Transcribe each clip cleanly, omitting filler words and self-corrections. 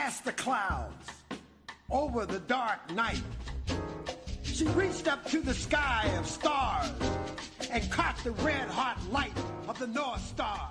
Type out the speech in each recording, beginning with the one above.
past the clouds, over the dark night. She reached up to the sky of stars and caught the red-hot light of the North Star.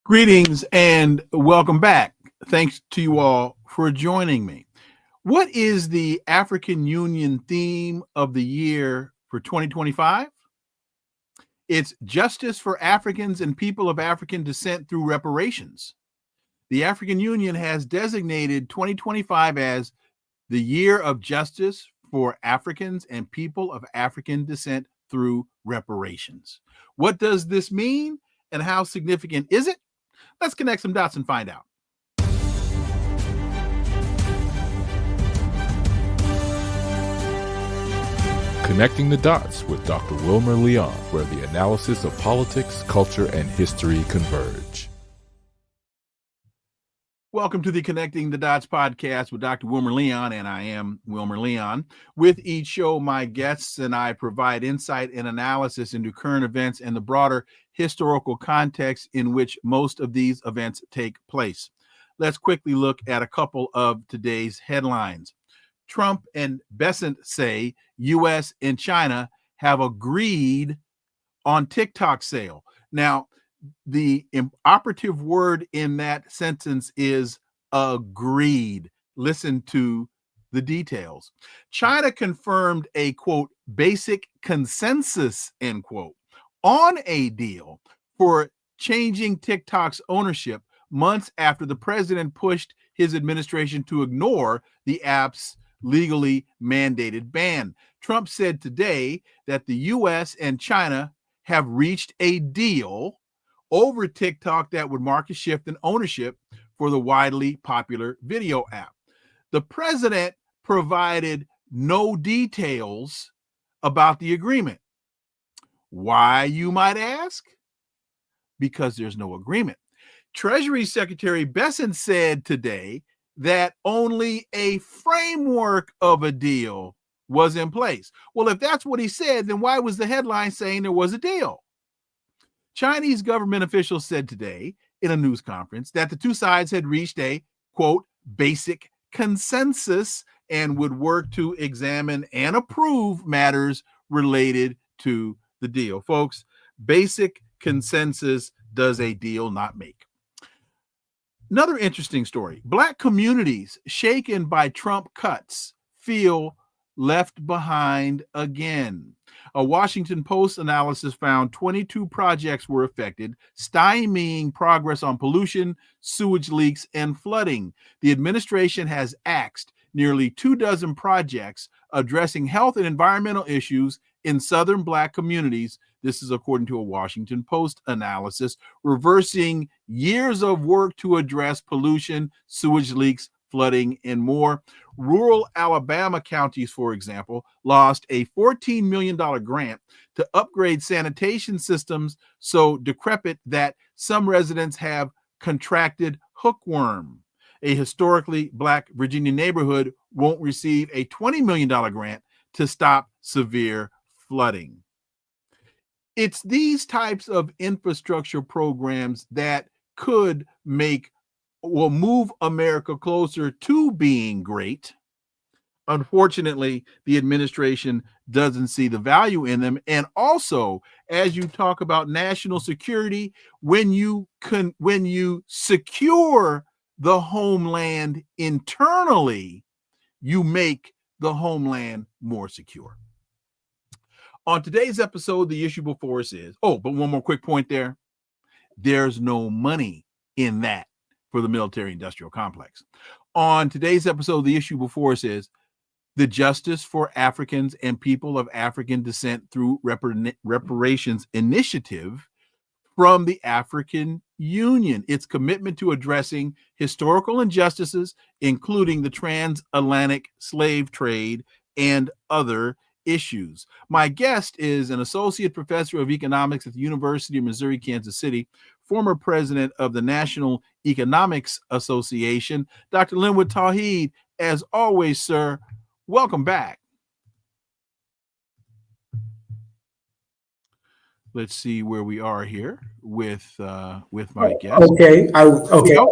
Greetings and welcome back. Thanks to you all for joining me. What is the African Union theme of the year for 2025? It's justice for Africans and people of African descent through reparations. The African Union has designated 2025 as the year of justice for Africans and people of African descent through reparations. What does this mean and how significant is it? Let's connect some dots and find out. Connecting the Dots with Dr. Wilmer Leon, where the analysis of politics, culture, and history converge. Welcome to the Connecting the Dots podcast with Dr. Wilmer Leon, and I am Wilmer Leon. With each show, my guests and I provide insight and analysis into current events and the broader historical context in which most of these events take place. Let's quickly look at a couple of today's headlines. Trump and Bessent say U.S. and China have agreed on TikTok sale. Now, the operative word in that sentence is agreed. Listen to the details. China confirmed a, quote, basic consensus, end quote, on a deal for changing TikTok's ownership months after the president pushed his administration to ignore the app's legally mandated ban. Trump said today that the U.S. and China have reached a deal over TikTok that would mark a shift in ownership for the widely popular video app. The president provided no details about the agreement. Why, you might ask? Because there's no agreement. Treasury Secretary Bessent said today that only a framework of a deal was in place. Well, if that's what he said, then why was the headline saying there was a deal? Chinese government officials said today in a news conference that the two sides had reached a, quote, basic consensus and would work to examine and approve matters related to the deal. Folks, basic consensus does a deal not make. Another interesting story. Black communities shaken by Trump cuts feel left behind again. A Washington Post analysis found 22 projects were affected, stymieing progress on pollution, sewage leaks, and flooding. The administration has axed nearly 24 projects addressing health and environmental issues in Southern Black communities. This is according to a Washington Post analysis, reversing years of work to address pollution, sewage leaks, flooding, and more. Rural Alabama counties, for example, lost a $14 million grant to upgrade sanitation systems so decrepit that some residents have contracted hookworm. A historically Black Virginia neighborhood won't receive a $20 million grant to stop severe flooding. It's these types of infrastructure programs that could move America closer to being great. Unfortunately, the administration doesn't see the value in them. And also, as you talk about national security, when you secure the homeland internally, you make the homeland more secure. On today's episode, the issue before us is, but one more quick point there. There's no money in that for the military industrial complex. On today's episode, the issue before us is the justice for Africans and people of African descent through reparations initiative from the African Union, its commitment to addressing historical injustices, including the transatlantic slave trade and other issues. My guest is an associate professor of economics at the University of Missouri, Kansas City, former president of the National Economics Association, Dr. Linwood Tauheed. As always, sir, welcome back. Let's see where we are here with my guest. Okay, I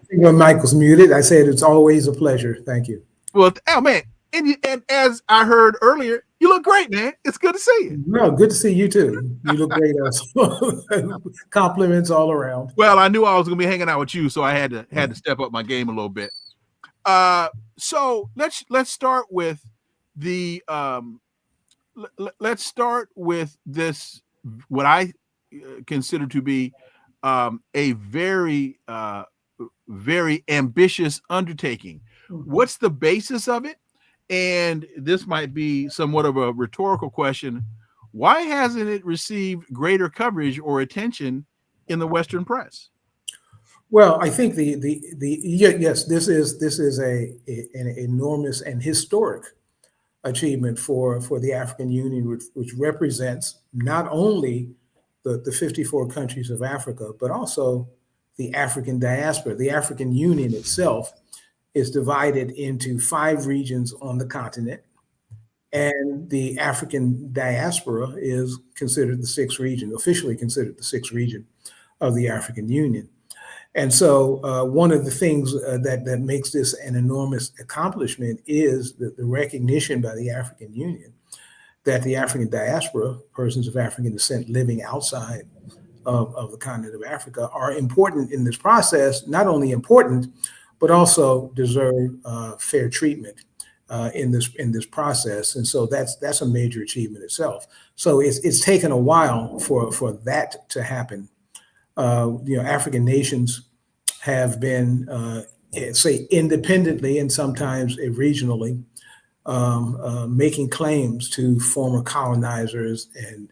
think my mic was muted. I said it's always a pleasure. Thank you. Well, oh man, and as I heard earlier, you look great, man. It's good to see you. No, good to see you too. You look great. Compliments all around. Well, I knew I was going to be hanging out with you, so I had to step up my game a little bit. So let's start with the let's start with this, what I consider to be a very very ambitious undertaking. What's the basis of it? And this might be somewhat of a rhetorical question. Why hasn't it received greater coverage or attention in the Western press? Well, I think yes, this is an enormous and historic achievement for the African Union, which represents not only the 54 countries of Africa, but also the African diaspora. The African Union itself is divided into 5 regions on the continent, and the African diaspora is considered the 6th region, officially considered the 6th region of the African Union. And so one of the things that makes this an enormous accomplishment is the recognition by the African Union that the African diaspora, persons of African descent living outside of the continent of Africa, are important in this process. Not only important, but also deserve fair treatment in this process. And so that's a major achievement itself. So it's taken a while for that to happen. African nations have been, say, independently and sometimes regionally, making claims to former colonizers and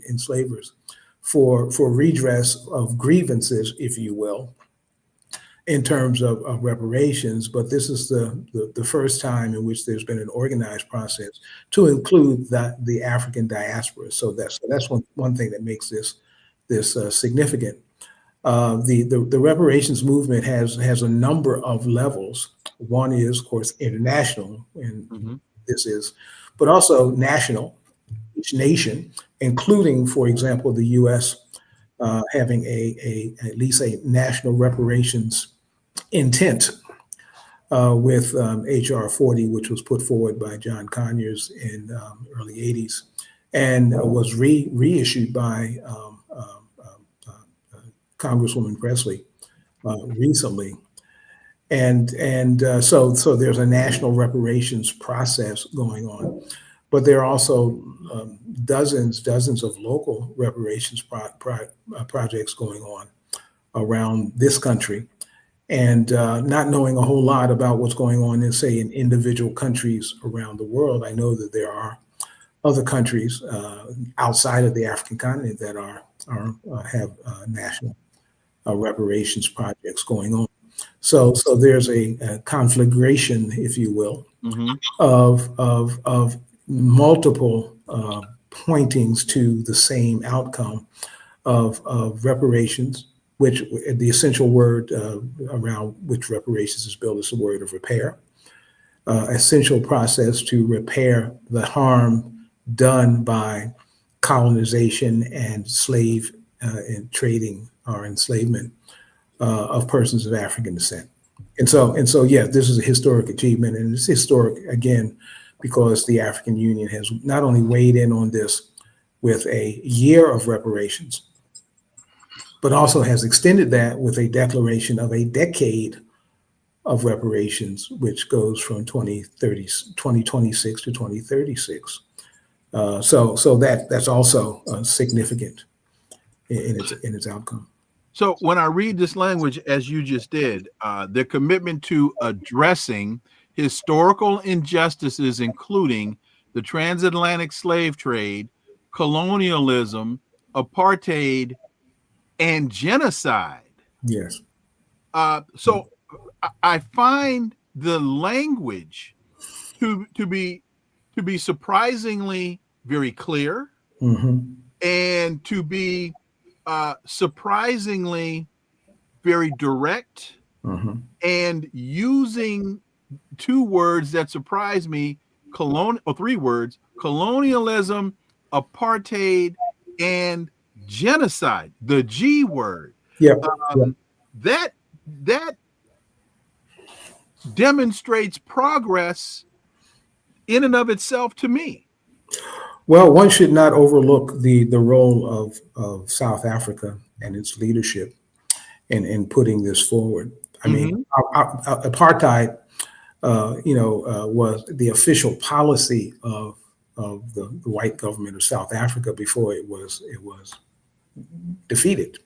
enslavers for redress of grievances, if you will, in terms of reparations. But this is the first time in which there's been an organized process to include the African diaspora. So that's one thing that makes this significant. The reparations movement has a number of levels. One is, of course, international, and this is, but also national, each nation, including, for example, the U.S. Having at least a national reparations intent with H.R. 40, which was put forward by John Conyers in early 80s, and was reissued by Congresswoman Presley recently. And so there's a national reparations process going on, but there are also dozens of local reparations projects going on around this country. And not knowing a whole lot about what's going on in, say, in individual countries around the world, I know that there are other countries outside of the African continent that have national reparations projects going on. So there's a conflagration, if you will, of multiple pointings to the same outcome of reparations, which the essential word around which reparations is built is the word of repair. Essential process to repair the harm done by colonization and slave and trading or enslavement of persons of African descent. And so, yeah, this is a historic achievement, and it's historic again because the African Union has not only weighed in on this with a year of reparations, but also has extended that with a declaration of a decade of reparations, which goes from 2026 to 2036. So that's also significant in its outcome. So when I read this language, as you just did, the commitment to addressing historical injustices, including the transatlantic slave trade, colonialism, apartheid, and genocide. Yes. So I find the language to be surprisingly very clear, and to be surprisingly very direct, and using two words that surprise me, three words: colonialism, apartheid, and genocide. The G word. Yeah. That demonstrates progress in and of itself to me. Well, one should not overlook the role of South Africa and its leadership in putting this forward. I mean, apartheid, was the official policy of the white government of South Africa before it was defeated.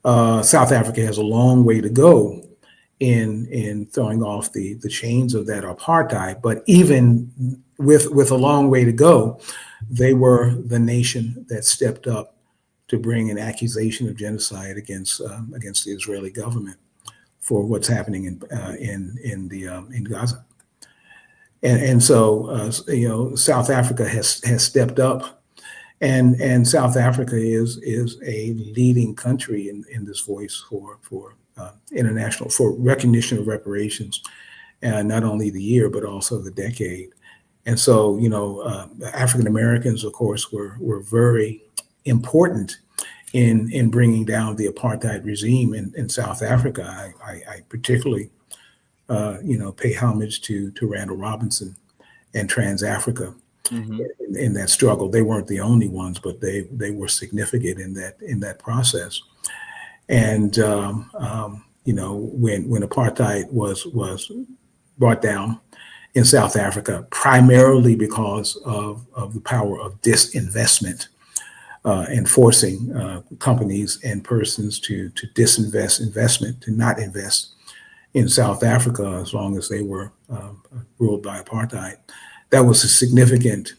South Africa has a long way to go in throwing off the chains of that apartheid, but even with a long way to go, they were the nation that stepped up to bring an accusation of genocide against the Israeli government for what's happening in Gaza, and so South Africa has stepped up, and South Africa is a leading country in this voice for international, for recognition of reparations, and not only the year but also the decade. And so African Americans, of course, were very important in bringing down the apartheid regime in South Africa. I particularly pay homage to Randall Robinson and Trans Africa in that struggle. They weren't the only ones, but they were significant in that process. And when apartheid was brought down in South Africa, primarily because of the power of disinvestment, and forcing companies and persons to disinvest to not invest in South Africa as long as they were ruled by apartheid. That was a significant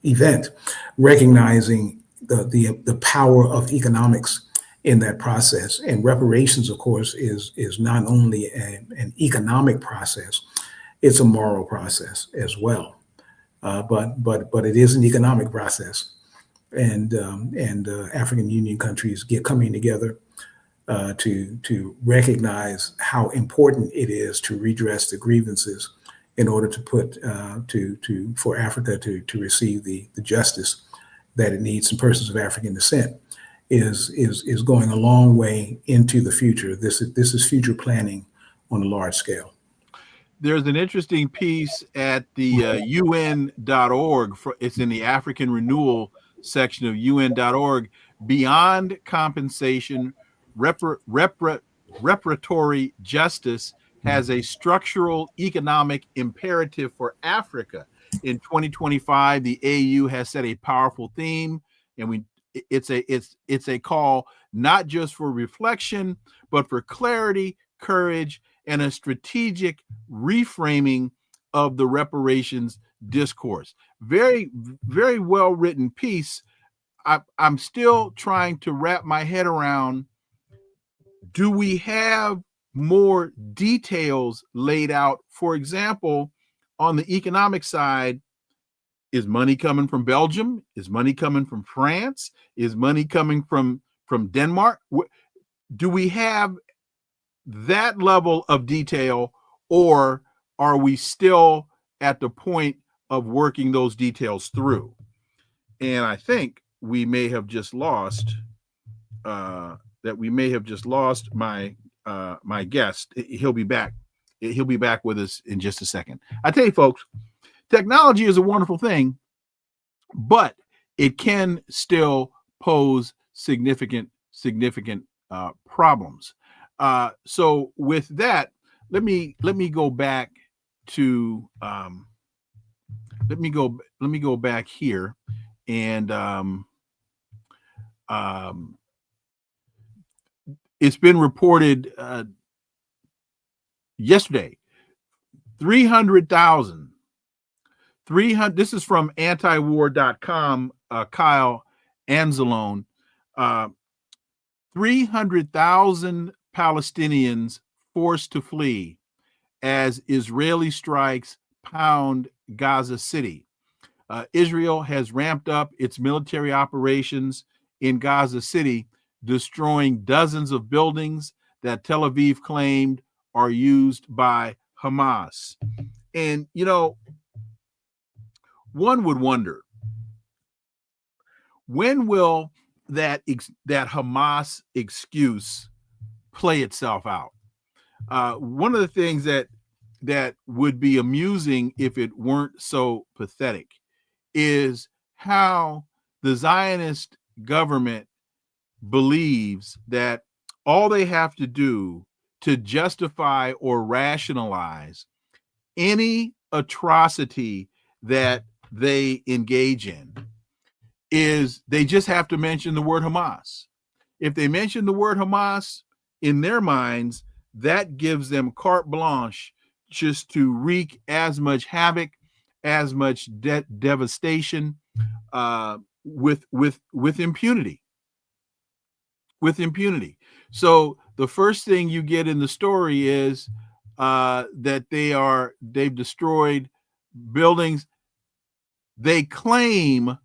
event, recognizing the power of economics in that process. And reparations, of course, is not only an economic process, it's a moral process as well. But it is an economic process, and African Union countries coming together to recognize how important it is to redress the grievances in order to put for Africa to receive the justice that it needs in persons of African descent is going a long way into the future. This is future planning on a large scale. There's an interesting piece at the UN.org. It's in the African Renewal section of UN.org. Beyond compensation, reparatory justice has a structural economic imperative for Africa. In 2025, the AU has set a powerful theme, and it's a call not just for reflection, but for clarity, courage, and a strategic reframing of the reparations discourse. Very, very well written piece. I'm still trying to wrap my head around, do we have more details laid out? For example, on the economic side, is money coming from Belgium? Is money coming from France? Is money coming from Denmark? Do we have that level of detail, or are we still at the point of working those details through? And I think we may have just lost my my guest. He'll be back. He'll be back with us in just a second. I tell you, folks, technology is a wonderful thing, but it can still pose significant problems. So with that, let me go back to let me go back here, and it's been reported yesterday, 300,000. This is from antiwar.com, Kyle Anzalone. 300,000 Palestinians forced to flee as Israeli strikes pound Gaza City. Israel has ramped up its military operations in Gaza City, destroying dozens of buildings that Tel Aviv claimed are used by Hamas. And, you know, one would wonder, when will that Hamas excuse play itself out? One of the things that would be amusing if it weren't so pathetic is how the Zionist government believes that all they have to do to justify or rationalize any atrocity that they engage in is they just have to mention the word Hamas. If they mention the word Hamas, in their minds, that gives them carte blanche just to wreak as much havoc, as much devastation, with impunity. With impunity. So the first thing you get in the story is that they've destroyed buildings they claim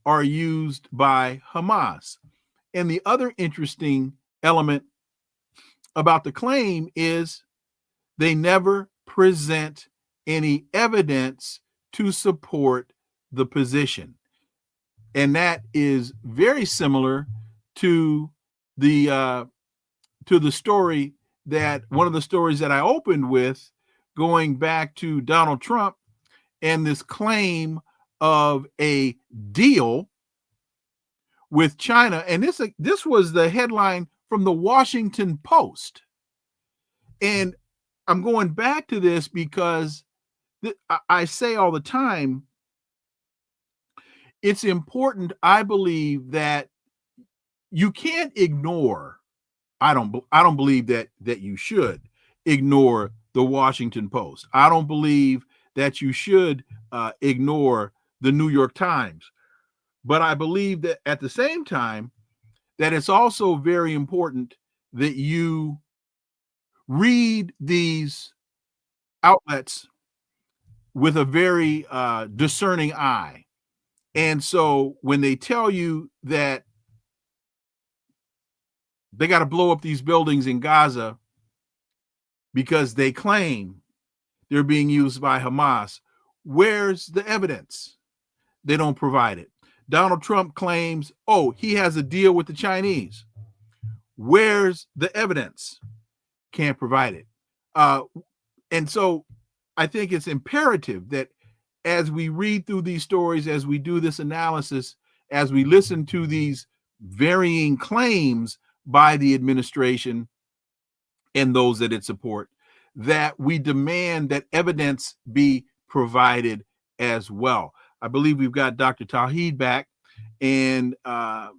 are used by Hamas. And the other interesting element about the claim is they never present any evidence to support the position. And that is very similar to the story that one of the stories that I opened with, going back to Donald Trump and this claim of a deal with China. And this was the headline from the Washington Post. And I'm going back to this because I say all the time, it's important, I believe, that you can't ignore, I don't believe that you should ignore the Washington Post. I don't believe that you should ignore the New York Times. But I believe that at the same time, that it's also very important that you read these outlets with a very discerning eye. And so when they tell you that they got to blow up these buildings in Gaza because they claim they're being used by Hamas, where's the evidence? They don't provide it. Donald Trump claims, oh, he has a deal with the Chinese. Where's the evidence? Can't provide it. And so I think it's imperative that as we read through these stories, as we do this analysis, as we listen to these varying claims by the administration and those that it support, that we demand that evidence be provided as well. I believe we've got Dr. Tauheed back, and I'm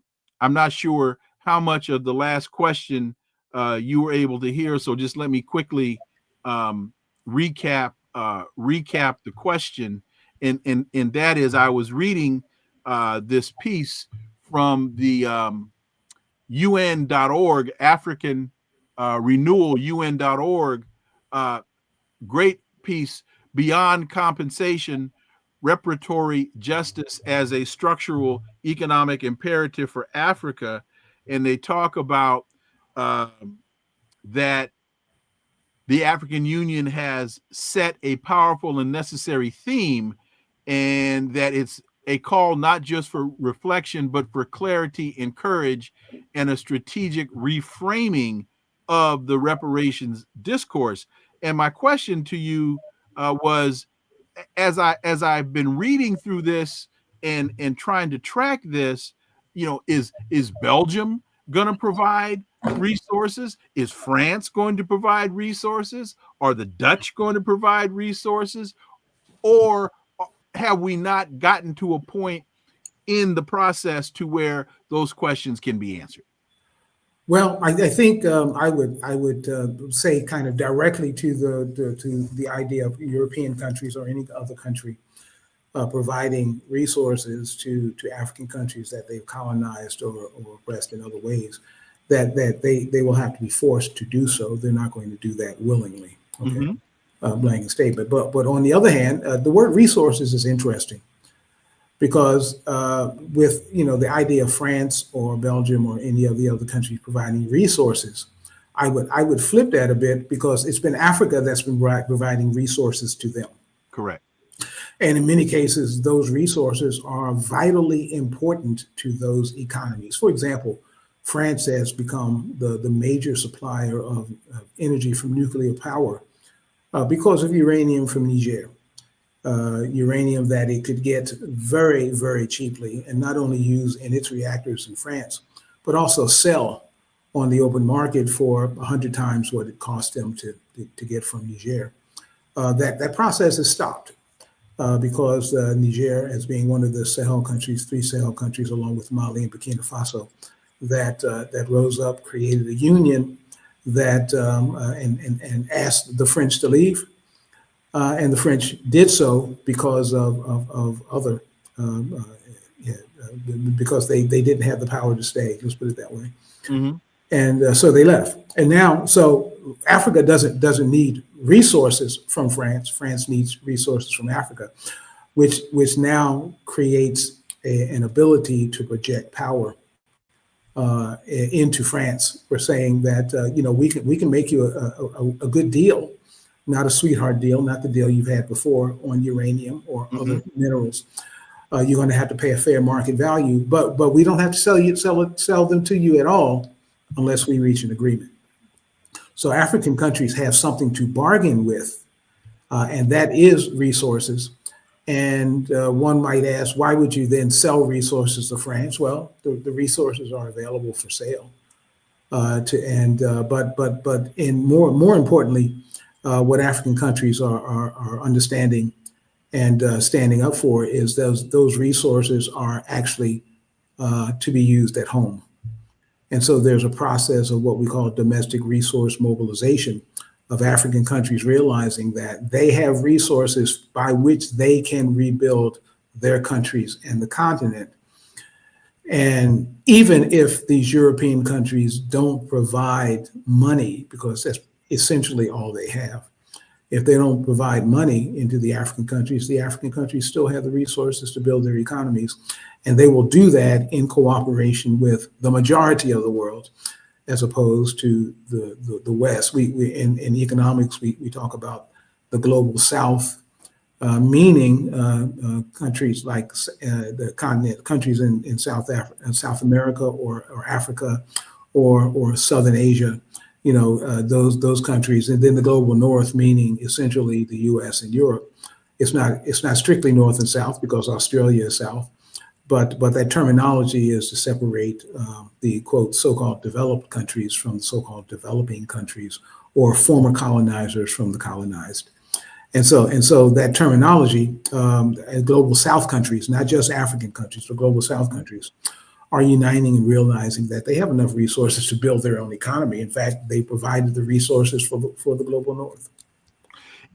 not sure how much of the last question you were able to hear, so just let me quickly recap the question, and that is, I was reading this piece from the UN.org, African Renewal, UN.org, great piece, Beyond Compensation, Reparatory Justice as a Structural Economic Imperative for Africa. And they talk about that the African Union has set a powerful and necessary theme, and that it's a call not just for reflection, but for clarity and courage and a strategic reframing of the reparations discourse. And my question to you was, as I've been reading through this and trying to track this, is Belgium going to provide resources? Is France going to provide resources? Are the Dutch going to provide resources? Or have we not gotten to a point in the process to where those questions can be answered? Well, I think I would say kind of directly to the idea of European countries or any other country providing resources to African countries that they've colonized or oppressed in other ways, that they will have to be forced to do so. They're not going to do that willingly. Okay, blanket statement. But on the other hand, the word resources is interesting because with the idea of France or Belgium or any of the other countries providing resources, I would flip that a bit because it's been Africa that's been providing resources to them. Correct. And in many cases, those resources are vitally important to those economies. For example, France has become the major supplier of energy from nuclear power because of uranium from Niger. Uranium that it could get very, very cheaply and not only use in its reactors in France, but also sell on the open market for 100 times what it cost them to get from Niger. That process has stopped because Niger, as being one of the Sahel countries, 3 Sahel countries, along with Mali and Burkina Faso, that rose up, created a union that and asked the French to leave. And the French did so because of other, because they didn't have the power to stay. Let's put it that way. And so they left. And now, so Africa doesn't need resources from France. France needs resources from Africa, which now creates an ability to project power into France. We're saying that we can make you a good deal. Not a sweetheart deal, not the deal you've had before on uranium or other minerals. You're going to have to pay a fair market value, but we don't have to sell them to you at all unless we reach an agreement. So African countries have something to bargain with, and that is resources. And one might ask, why would you then sell resources to France? Well, the resources are available for sale. But more importantly, what African countries are understanding and standing up for is those resources are actually to be used at home. And so there's a process of what we call domestic resource mobilization of African countries realizing that they have resources by which they can rebuild their countries and the continent. And even if these European countries don't provide money, because that's essentially all they have, if they don't provide money into the African countries still have the resources to build their economies. And they will do that in cooperation with the majority of the world, as opposed to the West. We in economics, we talk about the global South, meaning countries like the continent, countries in South America or Africa or Southern Asia, those countries, and then the global North, meaning essentially the U.S. and Europe. It's not strictly North and South because Australia is South, but that terminology is to separate the quote so-called developed countries from the so-called developing countries or former colonizers from the colonized. And so that terminology, global South countries, not just African countries, but global South countries, are uniting and realizing that they have enough resources to build their own economy. In fact, they provided the resources for the global North.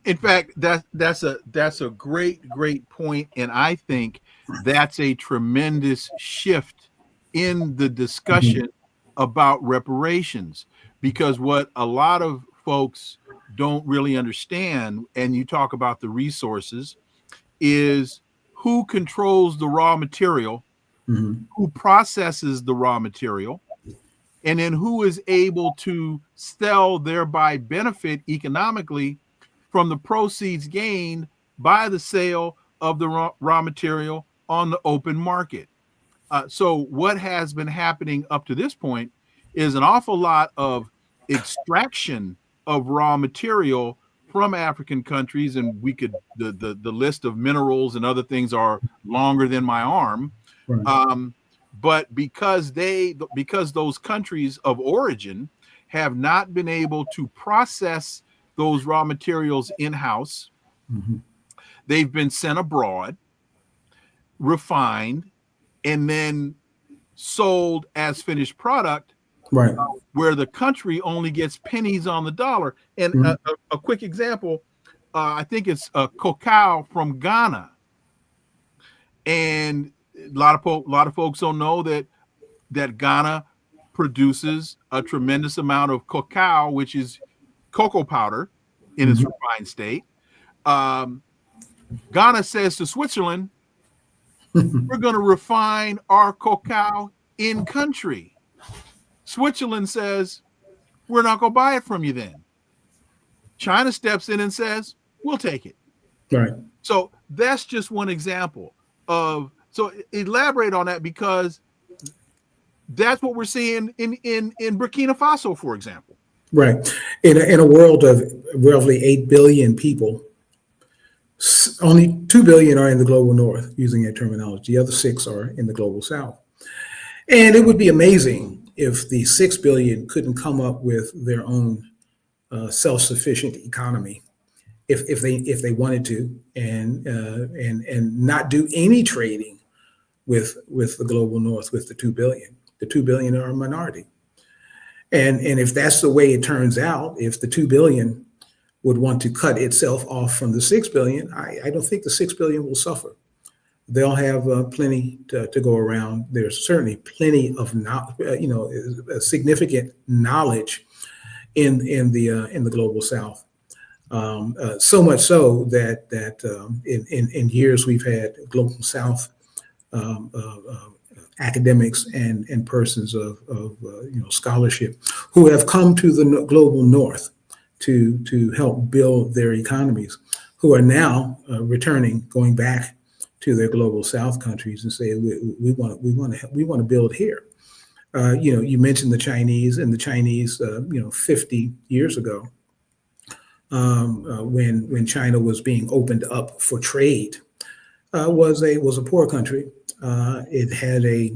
In fact, that's a great point, and I think that's a tremendous shift in the discussion about reparations, because what a lot of folks don't really understand, and you talk about the resources, is who controls the raw material, who processes the raw material, and then who is able to sell, thereby benefit economically from the proceeds gained by the sale of the raw material on the open market. So what has been happening up to this point is an awful lot of extraction of raw material from African countries, and we could the list of minerals and other things are longer than my arm. Right. But because those countries of origin have not been able to process those raw materials in-house, they've been sent abroad, refined, and then sold as finished product Right. where the country only gets pennies on the dollar. And a quick example, I think it's cacao from Ghana. And a lot of folks don't know that Ghana produces a tremendous amount of cacao, which is cocoa powder in its refined state. Ghana says to Switzerland, we're going to refine our cacao in country. Switzerland says, we're not going to buy it from you then. China steps in and says, we'll take it. Right. So that's just one example of, so elaborate on that, because that's what we're seeing in Burkina Faso, for example. Right. In a world of roughly 8 billion people, only 2 billion are in the global north, using that terminology. The other 6 are in the global south. And it would be amazing if the 6 billion couldn't come up with their own self-sufficient economy, if they wanted to, and not do any trading with the global north, with the 2 billion. The 2 billion are a minority. And if that's the way it turns out, if the 2 billion would want to cut itself off from the 6 billion, I don't think the 6 billion will suffer. They'll have plenty to go around. There's certainly plenty of significant knowledge in the global south. So much so that in years we've had global south academics and persons of scholarship who have come to the global north to help build their economies, who are now returning, going back to their global south countries and say we want to build here. You mentioned the Chinese, and the Chinese 50 years ago, when China was being opened up for trade, was a poor country. It had a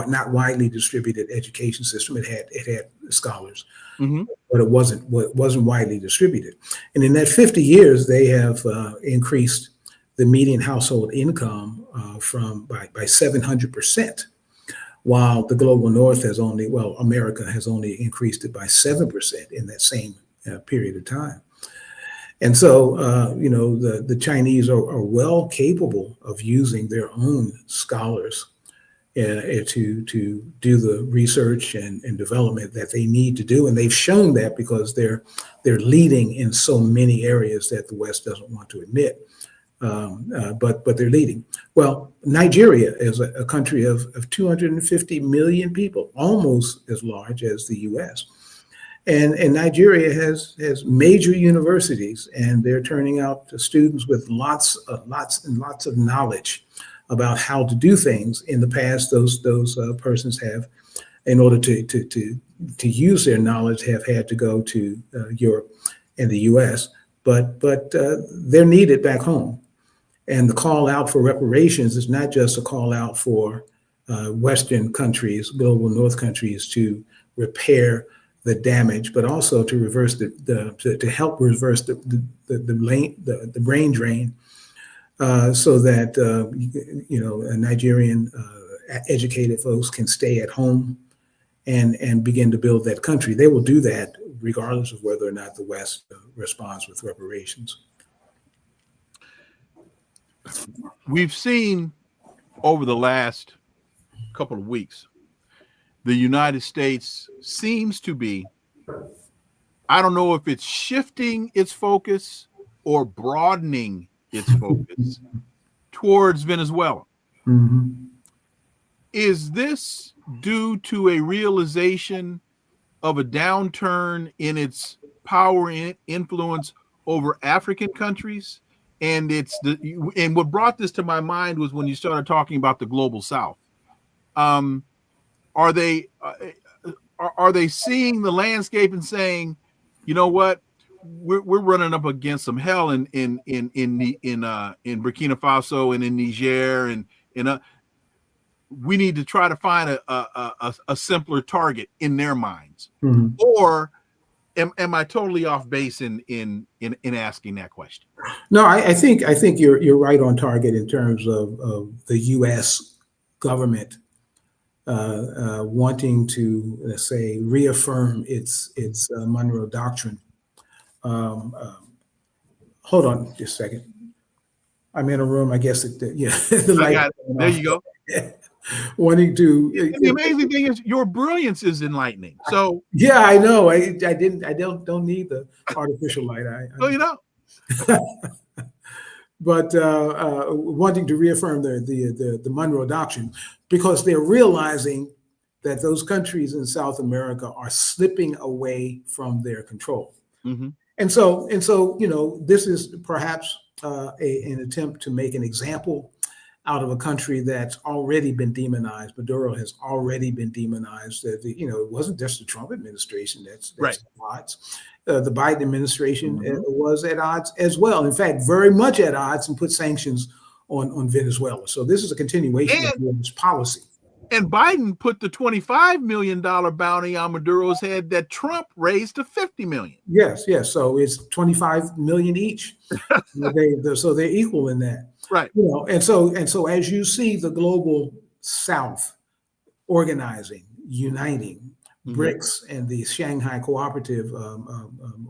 not widely distributed education system. It had scholars, but it wasn't widely distributed. And in that 50 years, they have increased the median household income by 700%, while the global north has America has only increased it by 7% in that same period of time. And so, the Chinese are well capable of using their own scholars to do the research and development that they need to do, and they've shown that because they're leading in so many areas that the West doesn't want to admit. But they're leading. Well, Nigeria is a country of 250 million people, almost as large as the U.S. And Nigeria has major universities, and they're turning out students with lots of knowledge about how to do things. In the past, those persons have, in order to use their knowledge, have had to go to Europe and the U.S. But they're needed back home. And the call out for reparations is not just a call out for Western countries, global North countries, to repair the damage, but also to reverse to help reverse the brain drain, so that Nigerian educated folks can stay at home and begin to build that country. They will do that regardless of whether or not the West responds with reparations. We've seen over the last couple of weeks, the United States seems to be, I don't know if it's shifting its focus or broadening its focus towards Venezuela. Is this due to a realization of a downturn in its power and influence over African countries? And and what brought this to my mind was when you started talking about the global South. Are they seeing the landscape and saying, you know what, we're running up against some hell in Burkina Faso and in Niger, and we need to try to find a simpler target in their minds? Or am I totally off base in asking that question? No, I think you're right on target in terms of the U.S. government wanting to, let's say, reaffirm its Monroe Doctrine. Hold on just a second. I'm in a room, I guess, yeah, the I light. got it. There you go. Wanting to. And the amazing thing is your brilliance is enlightening. So Yeah, I know. I don't need the artificial light. so you know. But wanting to reaffirm the Monroe Doctrine, because they're realizing that those countries in South America are slipping away from their control. Mm-hmm. And so, this is perhaps an attempt to make an example out of a country that's already been demonized. Maduro has already been demonized. That it wasn't just the Trump administration that's Right. at odds. The Biden administration was at odds as well. In fact, very much at odds, and put sanctions on Venezuela. So this is a continuation of this policy. And Biden put the $25 million bounty on Maduro's head that Trump raised to $50 million. Yes. So it's 25 million each. So they're equal in that. Right. And so as you see the global South organizing, uniting, BRICS and the Shanghai Cooperative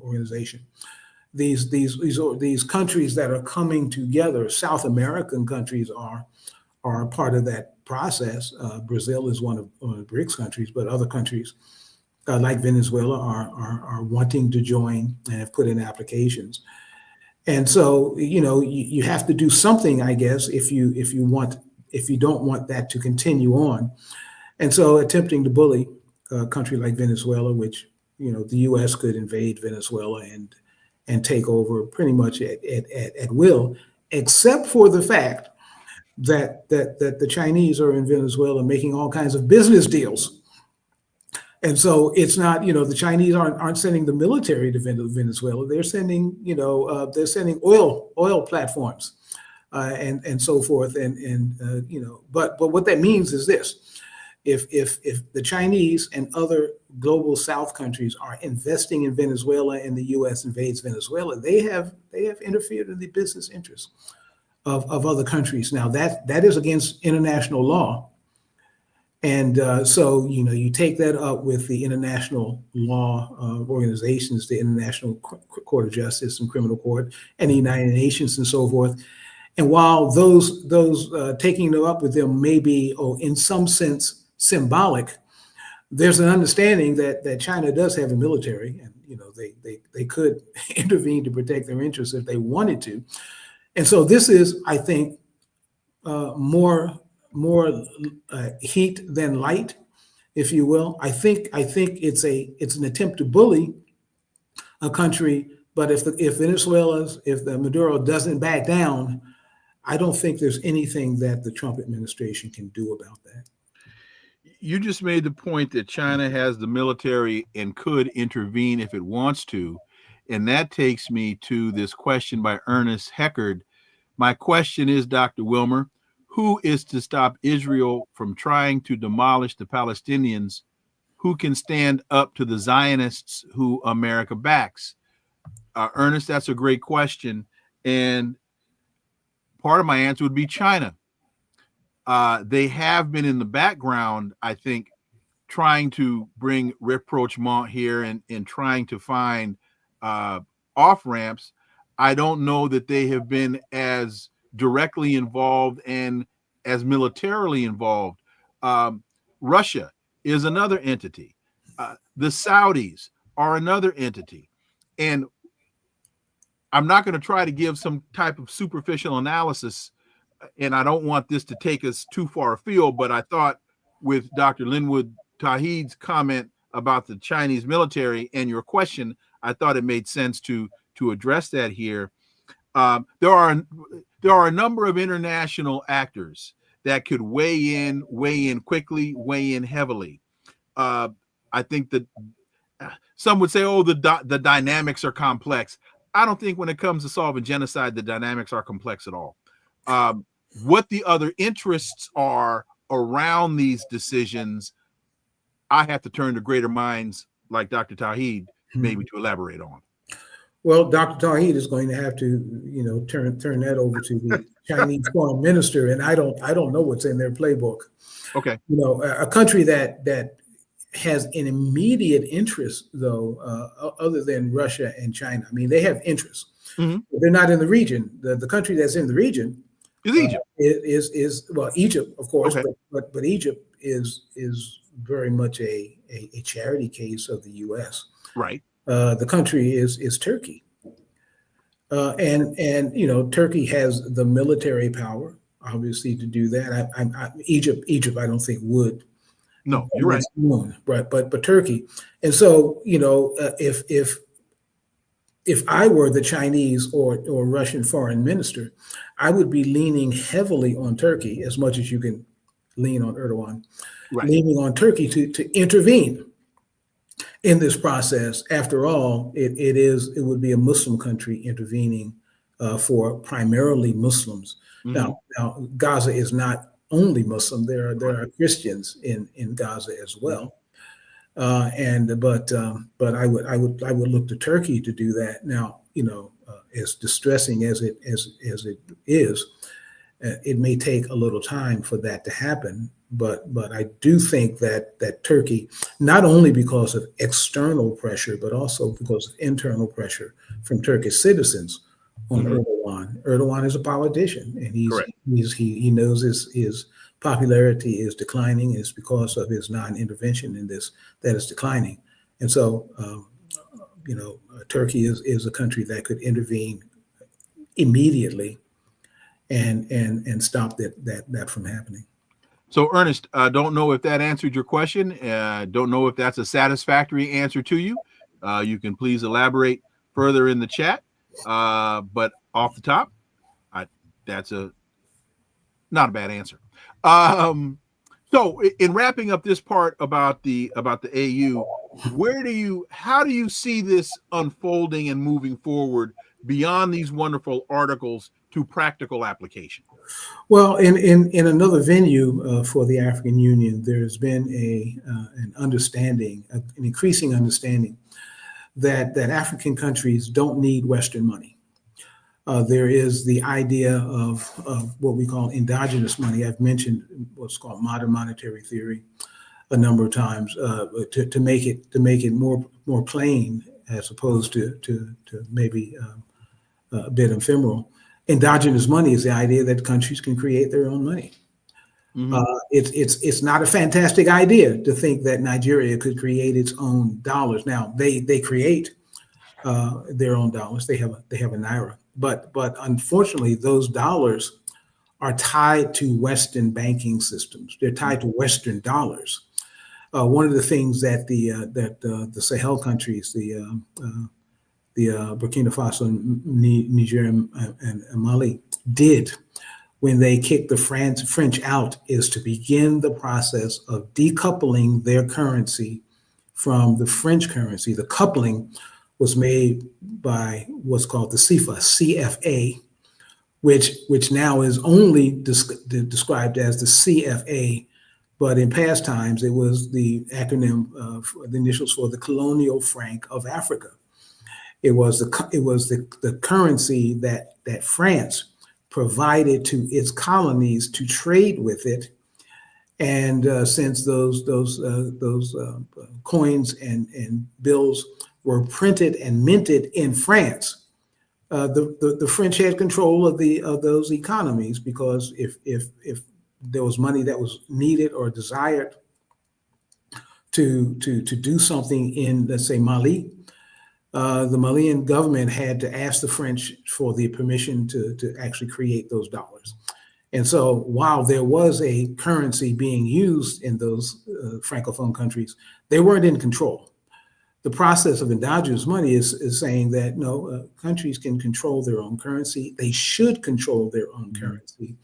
Organization, these countries that are coming together, South American countries are part of that process. Brazil is one of the BRICS countries, but other countries like Venezuela are wanting to join and have put in applications. And so, you have to do something, I guess, if you don't want that to continue on. And so attempting to bully a country like Venezuela, which, the US could invade Venezuela and take over pretty much at will, except for the fact that the Chinese are in Venezuela making all kinds of business deals. And so it's not, the Chinese aren't sending the military to Venezuela. They're sending, oil platforms and so forth. But what that means is this: if the Chinese and other global South countries are investing in Venezuela and the U.S. invades Venezuela, they have interfered in the business interests of other countries. Now that is against international law. And so, you take that up with the international law organizations, the International Court of Justice and Criminal Court, and the United Nations and so forth. And while those taking it up with them may be, in some sense, symbolic, there's an understanding that China does have a military, and they could intervene to protect their interests if they wanted to. And so this is, I think, more heat than light, if you will. I think it's an attempt to bully a country, but if the Maduro doesn't back down, I don't think there's anything that the Trump administration can do about that. You just made the point that China has the military and could intervene if it wants to. And that takes me to this question by Ernest Heckard. My question is, Dr. Wilmer, who is to stop Israel from trying to demolish the Palestinians? Who can stand up to the Zionists who America backs? Ernest, that's a great question. And part of my answer would be China. They have been in the background, I think, trying to bring rapprochement here and trying to find off-ramps. I don't know that they have been as directly involved and as militarily involved. Russia is another entity. The Saudis are another entity. And I'm not going to try to give some type of superficial analysis, and I don't want this to take us too far afield, but I thought with Dr. Linwood Tauheed's comment about the Chinese military and your question, I thought it made sense to address that here. There are a number of international actors that could weigh in quickly, weigh in heavily. I think that some would say, the dynamics are complex. I don't think when it comes to solving genocide, the dynamics are complex at all. What the other interests are around these decisions, I have to turn to greater minds like Dr. Tauheed maybe to elaborate on. Well, Dr. Tauheed is going to have to, turn that over to the Chinese foreign minister, and I don't know what's in their playbook. Okay. A country that has an immediate interest, though, other than Russia and China. I mean, they have interests. Mhm. They're not in the region. The country that's in the region Is Egypt. Is Egypt, of course, Okay. but Egypt is very much a charity case of the U.S. Right. The country is Turkey, and Turkey has the military power, obviously, to do that. Egypt, I don't think would. No, you're right. Right, but Turkey, and so if I were the Chinese or Russian foreign minister, I would be leaning heavily on Turkey, as much as you can lean on Erdogan, Right. leaning on Turkey to intervene in this process. After all, it would be a Muslim country intervening for primarily Muslims. Mhm. Now Gaza is not only Muslim. There are Christians in Gaza as well. But I would look to Turkey to do that. Now, as distressing as it is, it may take a little time for that to happen. But I do think that Turkey, not only because of external pressure, but also because of internal pressure from Turkish citizens on Erdogan. Erdogan is a politician, and he knows his popularity is declining. It's because of his non-intervention in this that is declining. And so, Turkey is a country that could intervene immediately and stop that from happening. So, Ernest, don't know if that answered your question. Don't know if that's a satisfactory answer to you. You can please elaborate further in the chat. But off the top, that's not a bad answer. So in wrapping up this part about the AU, how do you see this unfolding and moving forward beyond these wonderful articles to practical application? Well, in another venue for the African Union, there's been an understanding, an increasing understanding that African countries don't need Western money. There is the idea of what we call endogenous money. I've mentioned what's called modern monetary theory a number of times to make it more plain, as opposed to maybe a bit ephemeral. Endogenous money is the idea that countries can create their own money. Mm-hmm. It's not a fantastic idea to think that Nigeria could create its own dollars. Now they create their own dollars. They have a naira, but unfortunately those dollars are tied to Western banking systems. They're tied to Western dollars. One of the things that the Sahel countries, the Burkina Faso, Niger, and Mali did when they kicked the French out is to begin the process of decoupling their currency from the French currency. The coupling was made by what's called the CFA, which now is only described as the CFA, but in past times it was the acronym, the initials for the colonial franc of Africa. It was the currency that France provided to its colonies to trade with it, and since those coins and bills were printed and minted in France, the French had control of those economies, because if there was money that was needed or desired to do something in, let's say, Mali, the Malian government had to ask the French for the permission to actually create those dollars. And so while there was a currency being used in those Francophone countries, they weren't in control. The process of endogenous money is saying that no, countries can control their own currency. They should control their own currency.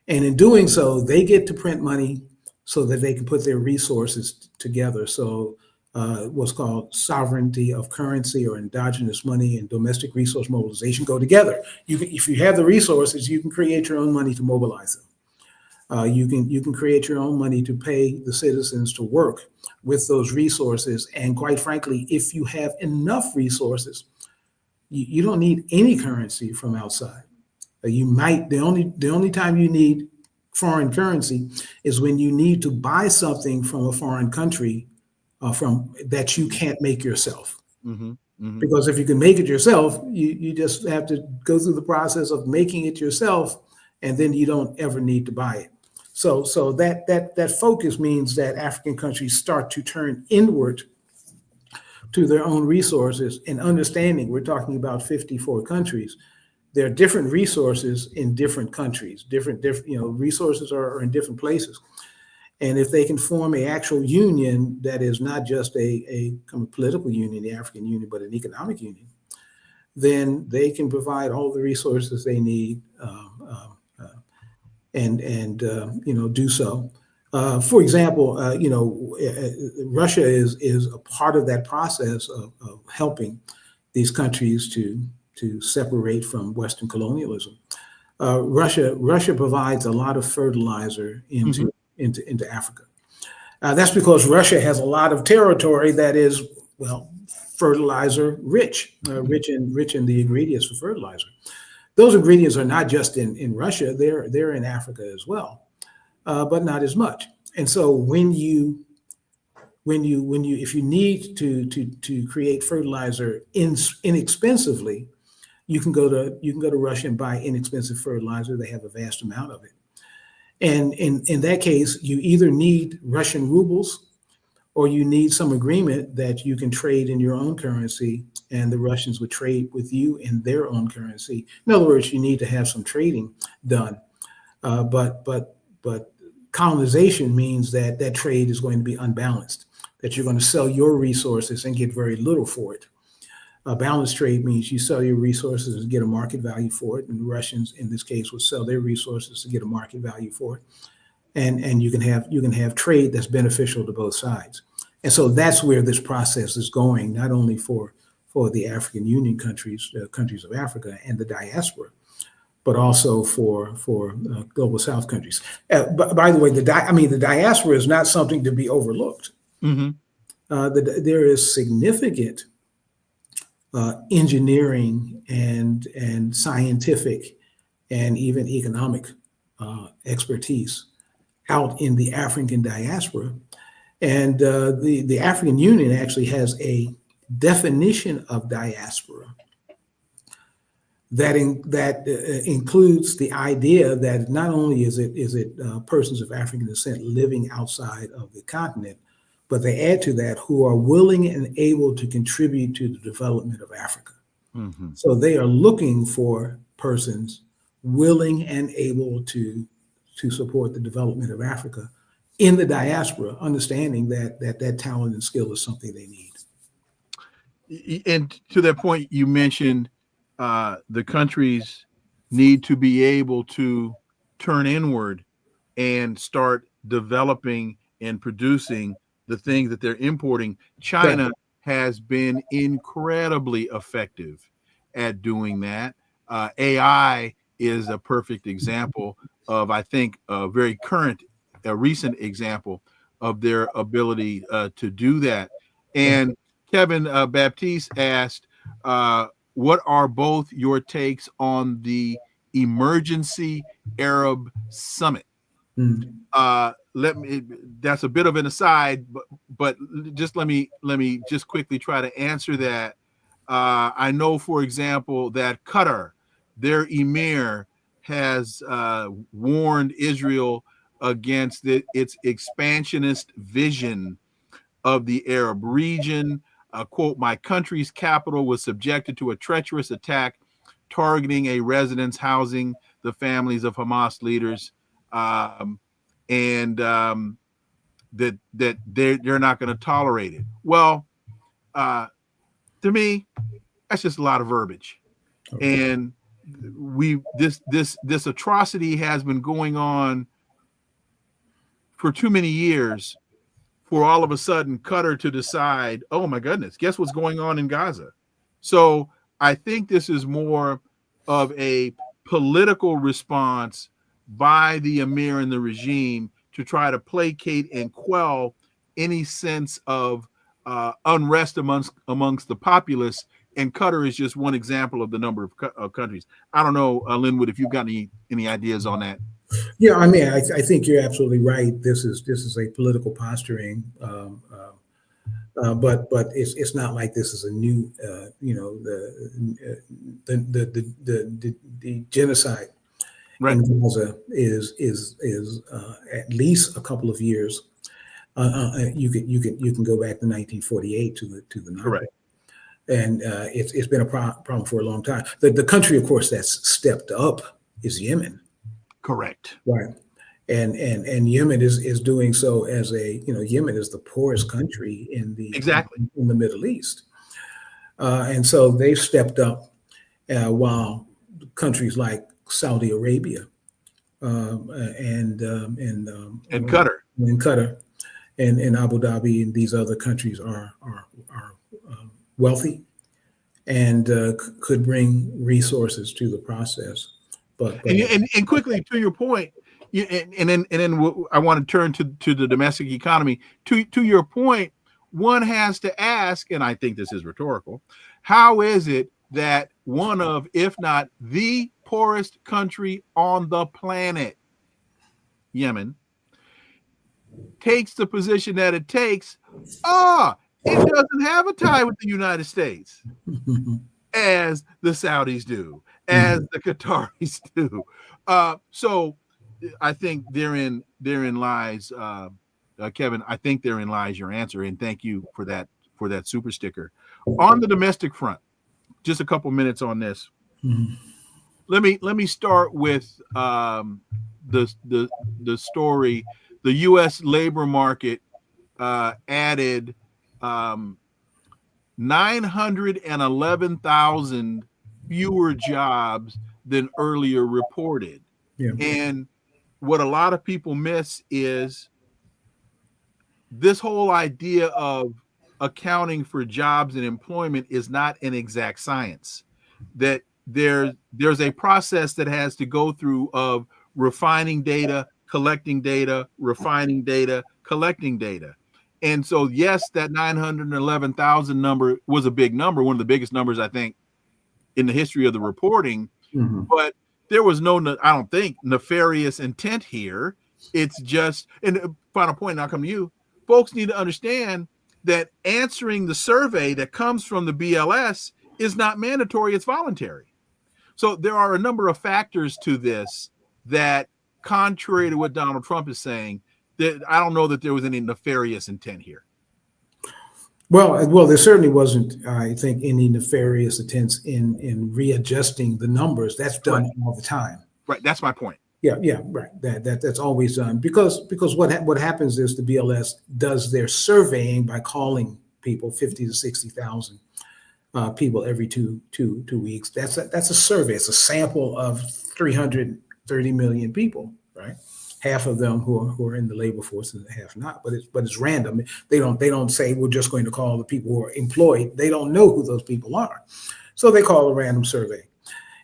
And in doing so, they get to print money so that they can put their resources together. So what's called sovereignty of currency, or endogenous money, and domestic resource mobilization go together. If you have the resources, you can create your own money to mobilize them. You can create your own money to pay the citizens to work with those resources. And quite frankly, if you have enough resources, you don't need any currency from outside. You might, the only time you need foreign currency is when you need to buy something from a foreign country from that you can't make yourself. Because if you can make it yourself, you just have to go through the process of making it yourself, and then you don't ever need to buy it. So that focus means that African countries start to turn inward to their own resources and understanding. We're talking about 54 countries. There are different resources in different countries. Different resources are in different places. And if they can form an actual union that is not just a political union, the African Union, but an economic union, then they can provide all the resources they need and do so. For example, Russia is a part of that process of helping these countries to separate from Western colonialism. Russia provides a lot of fertilizer into Africa. That's because Russia has a lot of territory that is, fertilizer rich, rich in the ingredients for fertilizer. Those ingredients are not just in Russia; they're in Africa as well, but not as much. And so if you need to create fertilizer inexpensively, you can go to Russia and buy inexpensive fertilizer. They have a vast amount of it. And in that case, you either need Russian rubles or you need some agreement that you can trade in your own currency and the Russians would trade with you in their own currency. In other words, you need to have some trading done. But colonization means that trade is going to be unbalanced, that you're going to sell your resources and get very little for it. Balanced trade means you sell your resources and get a market value for it, and the Russians, in this case, will sell their resources to get a market value for it, and you can have trade that's beneficial to both sides. And so that's where this process is going, not only for the African Union countries, countries of Africa and the diaspora, but also for global South countries. By the way, the diaspora is not something to be overlooked. There is significant engineering and scientific and even economic expertise out in the African diaspora. And the African Union actually has a definition of diaspora that includes the idea that not only is it persons of African descent living outside of the continent, but they add to that who are willing and able to contribute to the development of Africa. So they are looking for persons willing and able to support the development of Africa in the diaspora, understanding that talent and skill is something they need. And to that point, you mentioned the countries need to be able to turn inward and start developing and producing the things that they're importing. China has been incredibly effective at doing that. AI is a perfect example of, I think, a very recent example of their ability to do that. And Kevin Baptiste asked, what are both your takes on the Emergency Arab Summit? That's a bit of an aside, but just let me just quickly try to answer that. I know, for example, that Qatar, their emir, has warned Israel against its expansionist vision of the Arab region. Quote, "My country's capital was subjected to a treacherous attack targeting a residence housing the families of Hamas leaders, and that they're not going to tolerate it." Well, to me, that's just a lot of verbiage. And this atrocity has been going on for too many years for all of a sudden Qatar to decide, oh my goodness, guess what's going on in Gaza? So I think this is more of a political response by the emir and the regime to try to placate and quell any sense of unrest amongst the populace and Qatar is just one example of the number of countries. I don't know, Linwood, if you've got any ideas on that. Yeah, I mean, I think you're absolutely right. This is a political posturing, but it's not like this is a new, the genocide Right. in Gaza is at least a couple of years. You can go back to 1948 to the Nakba. Correct. And it's been a problem for a long time. The country, of course, that's stepped up is Yemen. Correct. Right. And Yemen is doing so as Yemen is the poorest country in the Middle East. And so they've stepped up while countries like Saudi Arabia and Qatar. And Qatar and Abu Dhabi and these other countries are wealthy and could bring resources to the process. But and quickly to your point, and then I want to turn to the domestic economy. To your point, one has to ask, and I think this is rhetorical, how is it that one of, if not the poorest country on the planet, Yemen, takes the position that it takes? It doesn't have a tie with the United States, as the Saudis do, as the Qataris do. So I think therein lies, Kevin, I think therein lies your answer. And thank you for that super sticker. On the domestic front, just a couple minutes on this. Mm-hmm. Let me start with the story. The U.S. labor market added 911,000 fewer jobs than earlier reported. Yeah. And what a lot of people miss is this whole idea of accounting for jobs and employment is not an exact science. That there's a process that has to go through of refining data, collecting data, refining data, collecting data. And so, yes, that 911,000 number was a big number, one of the biggest numbers, I think, in the history of the reporting. Mm-hmm. But there was no, I don't think, nefarious intent here. It's just, and final point, and I'll come to you. Folks need to understand that answering the survey that comes from the BLS is not mandatory, it's voluntary. So there are a number of factors to this that, contrary to what Donald Trump is saying, that I don't know that there was any nefarious intent here. Well, there certainly wasn't, I think, any nefarious attempts in readjusting the numbers. That's done all the time. Right. That's my point. Yeah, right. That's always done because what happens is the BLS does their surveying by calling people 50 to 60,000 people every two weeks. That's a survey. It's a sample of 330 million people, right? Half of them who are in the labor force and half not, but it's random. They don't say we're just going to call the people who are employed. They don't know who those people are. So they call a random survey.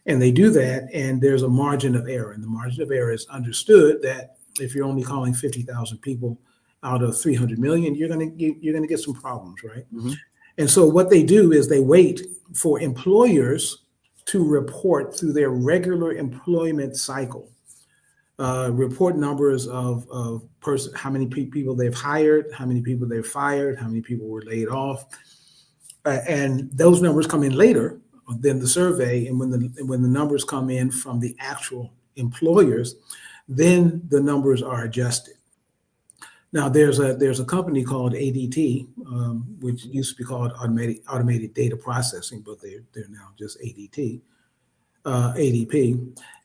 And they do that, and there's a margin of error. And the margin of error is understood that if you're only calling 50,000 people out of 300 million, you're gonna get some problems, right? Mm-hmm. And so what they do is they wait for employers to report through their regular employment cycle. Report numbers of how many people they've hired, how many people they've fired, how many people were laid off, and those numbers come in later than the survey. And when the numbers come in from the actual employers, then the numbers are adjusted. Now there's a company called ADT, which used to be called Automated Data Processing, but they're now just ADP.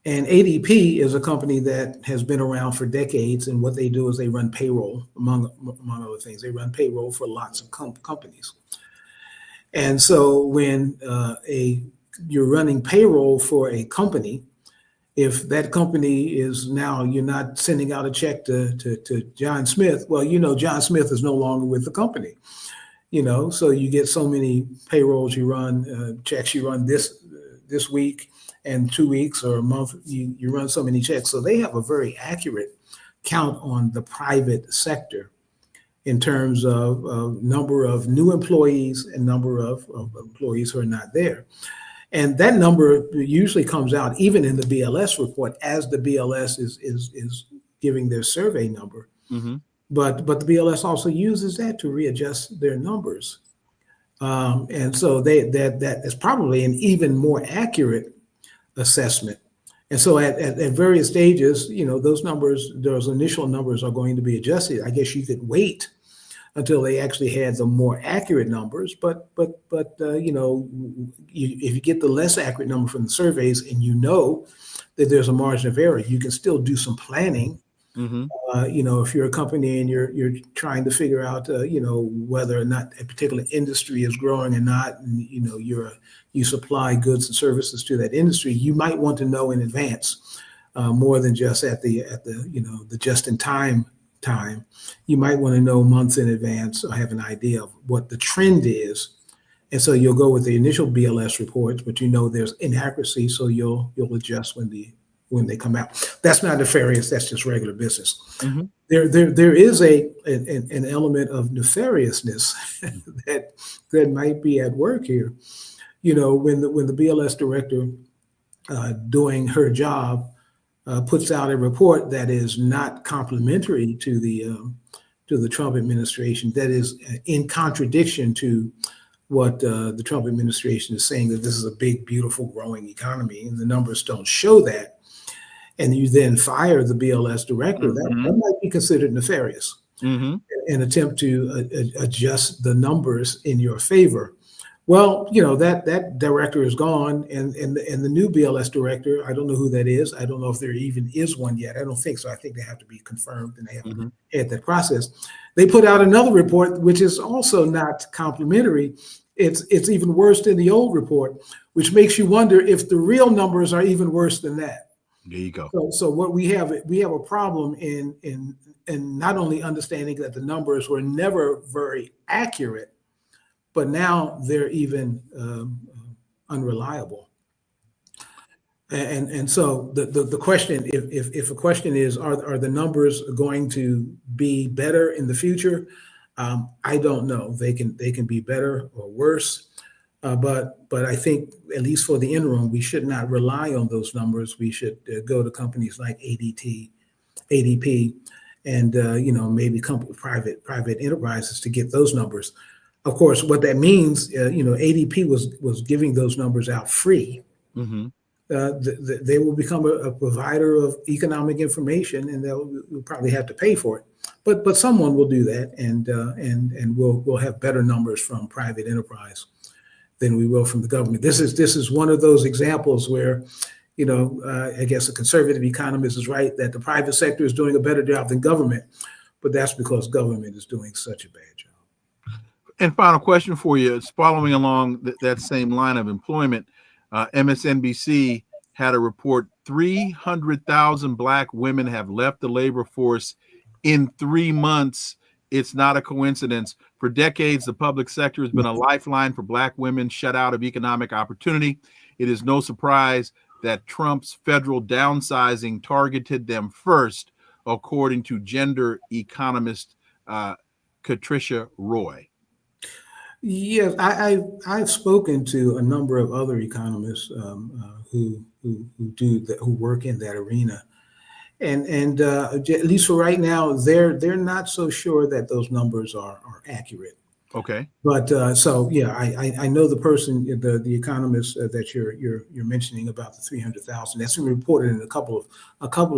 And ADP is a company that has been around for decades, and what they do is they run payroll, among other things. They run payroll for lots of companies. And so when you're running payroll for a company, if that company is now, you're not sending out a check to John Smith, well, John Smith is no longer with the company, so you get so many payrolls you run, checks you run this week, and 2 weeks or a month, you run so many checks. So they have a very accurate count on the private sector in terms of number of new employees and number of employees who are not there. And that number usually comes out even in the BLS report as the BLS is giving their survey number. Mm-hmm. But the BLS also uses that to readjust their numbers. And so that is probably an even more accurate assessment. And so at various stages, those numbers, those initial numbers are going to be adjusted. I guess you could wait until they actually had the more accurate numbers. But if you get the less accurate number from the surveys and that there's a margin of error, you can still do some planning. Mm-hmm. If you're a company and you're trying to figure out, whether or not a particular industry is growing or not, and you supply goods and services to that industry, you might want to know in advance, more than just at the just in time. You might want to know months in advance or have an idea of what the trend is, and so you'll go with the initial BLS reports, but there's inaccuracy, so you'll adjust when they come out. That's not nefarious. That's just regular business. Mm-hmm. There is an element of nefariousness that might be at work here. When the BLS director doing her job puts out a report that is not complimentary to the Trump administration, that is in contradiction to what the Trump administration is saying, that this is a big, beautiful, growing economy, and the numbers don't show that, and you then fire the BLS director, mm-hmm. that might be considered nefarious, mm-hmm. an attempt to adjust the numbers in your favor. Well, that director is gone, and the new BLS director, I don't know who that is. I don't know if there even is one yet. I don't think so. I think they have to be confirmed, and they haven't mm-hmm. had that process. They put out another report, which is also not complimentary. It's even worse than the old report, which makes you wonder if the real numbers are even worse than that. There you go. So what we have a problem in not only understanding that the numbers were never very accurate, but now they're even unreliable. And so the question, if a question is, are the numbers going to be better in the future? I don't know. They can be better or worse. But I think, at least for the interim, we should not rely on those numbers. We should go to companies like ADP, and maybe private enterprises to get those numbers. Of course, what that means, ADP was giving those numbers out free. Mm-hmm. They will become a provider of economic information, and they'll probably have to pay for it. But someone will do that, and we'll have better numbers from private enterprise than we will from the government. This is one of those examples where, I guess a conservative economist is right that the private sector is doing a better job than government, but that's because government is doing such a bad job. And final question for you, it's following along that same line of employment. MSNBC had a report 300,000 Black women have left the labor force in 3 months. It's not a coincidence. For decades, the public sector has been a lifeline for Black women shut out of economic opportunity. It is no surprise that Trump's federal downsizing targeted them first, according to gender economist Katricia Roy. Yes, I've spoken to a number of other economists who work in that arena, and at least for right now, they're not so sure that those numbers are accurate. Okay. But I know the person, the economist that you're mentioning about the 300,000. That's been reported in a couple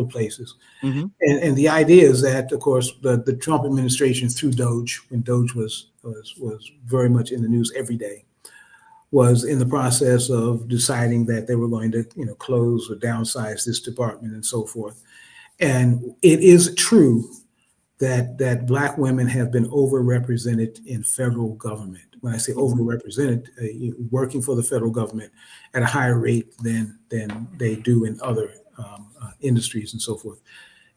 of places. Mm-hmm. And the idea is that, of course, the Trump administration, through Doge, when Doge was very much in the news every day, was in the process of deciding that they were going to close or downsize this department and so forth. And it is true that Black women have been overrepresented in federal government. When I say overrepresented, working for the federal government at a higher rate than they do in other industries and so forth.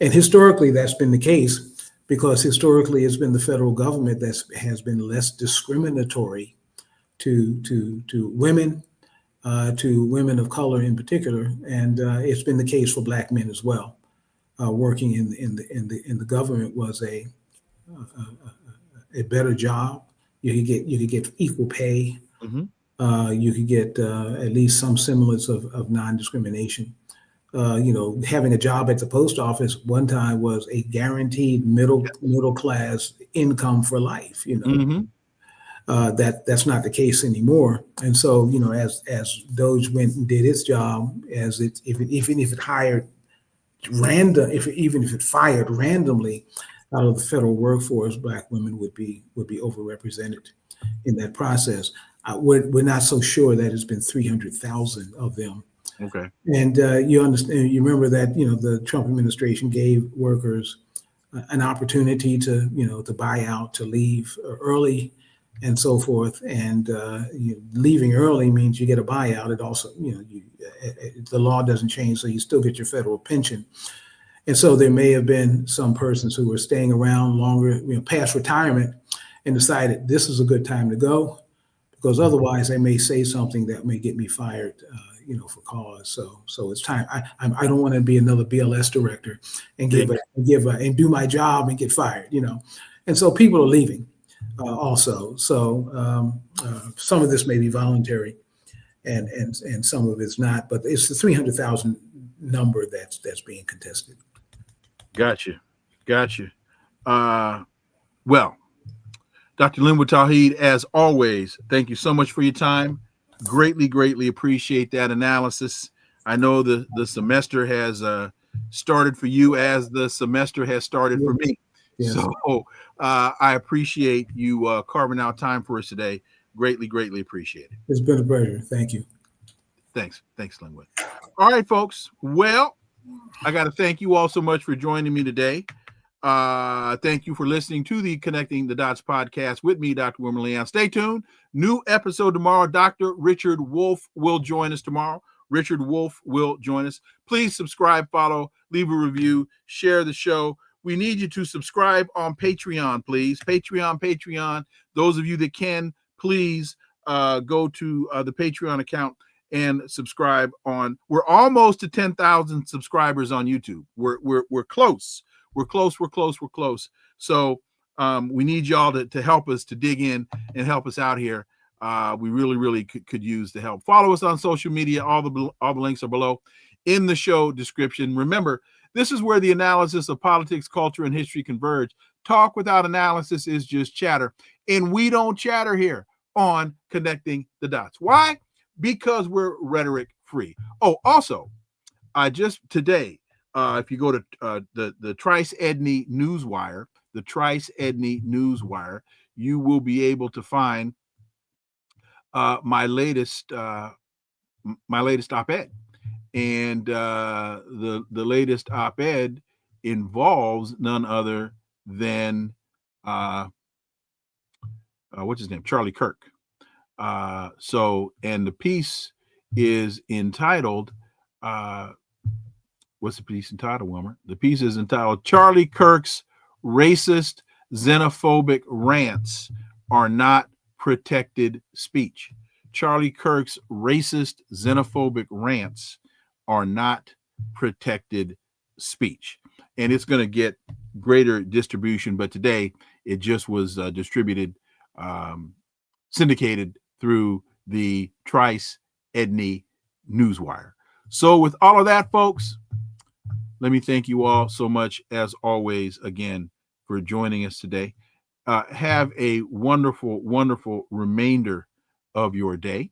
And historically, that's been the case, because historically it's been the federal government that has been less discriminatory to women, to women of color in particular, and it's been the case for Black men as well. Working in the government was a better job. You could get equal pay. Mm-hmm. You could get at least some semblance of non-discrimination. Having a job at the post office one time was a guaranteed middle class income for life. Mm-hmm. That's not the case anymore. And so, as Doge went and did its job, even if it fired randomly out of the federal workforce, Black women would be overrepresented in that process. We're not so sure that it's been 300,000 of them. Okay. And you remember that the Trump administration gave workers an opportunity to buy out, to leave early, and so forth. And leaving early means you get a buyout. It also, the law doesn't change, so you still get your federal pension. And so there may have been some persons who were staying around longer, past retirement, and decided this is a good time to go, because otherwise they may say something that may get me fired, for cause. So it's time. I don't want to be another BLS director and and do my job and get fired, And so people are leaving also. So some of this may be voluntary, and some of it's not. But it's the 300,000 number that's being contested. Gotcha. Well, Dr. Linwood Tauheed, as always, thank you so much for your time. Greatly appreciate that analysis. I know the semester has started for you as the semester has started for me. Yes. So I appreciate you carving out time for us today. Greatly appreciate it. It's been a pleasure. Thank you. Thanks, Linwood. All right, folks. Well, I got to thank you all so much for joining me today. Thank you for listening to the Connecting the Dots podcast with me, Dr. Wilmer Leon. Stay tuned. New episode tomorrow. Dr. Richard Wolff will join us tomorrow. Richard Wolff will join us. Please subscribe, follow, leave a review, share the show. We need you to subscribe on Patreon, please. Patreon. Those of you that can, please go to the Patreon account and subscribe on. We're almost to 10,000 subscribers on YouTube. We're close. We're close. So we need y'all to help us to dig in and help us out here. We really could use the help. Follow us on social media. All the links are below in the show description. Remember, this is where the analysis of politics, culture, and history converge. Talk without analysis is just chatter. And we don't chatter here on Connecting the Dots. Why? Because we're rhetoric free. Oh, also, just today, if you go to the Trice Edney Newswire, you will be able to find my latest op-ed, and the latest op-ed involves none other than what's his name, Charlie Kirk. And the piece is entitled. What's the piece entitled, Wilmer? The piece is entitled "Charlie Kirk's Racist, Xenophobic Rants Are Not Protected Speech." Charlie Kirk's racist, xenophobic rants are not protected speech. And it's going to get greater distribution, but today it just was distributed, syndicated through the Trice Edney Newswire. So with all of that, folks, let me thank you all so much, as always, again, for joining us today. Have a wonderful remainder of your day.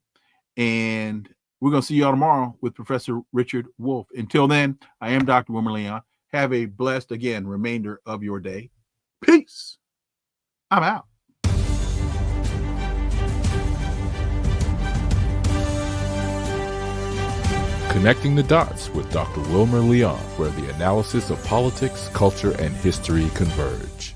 And we're going to see you all tomorrow with Professor Richard Wolff. Until then, I am Dr. Wilmer Leon. Have a blessed, again, remainder of your day. Peace. I'm out. Connecting the Dots with Dr. Wilmer Leon, where the analysis of politics, culture, and history converge.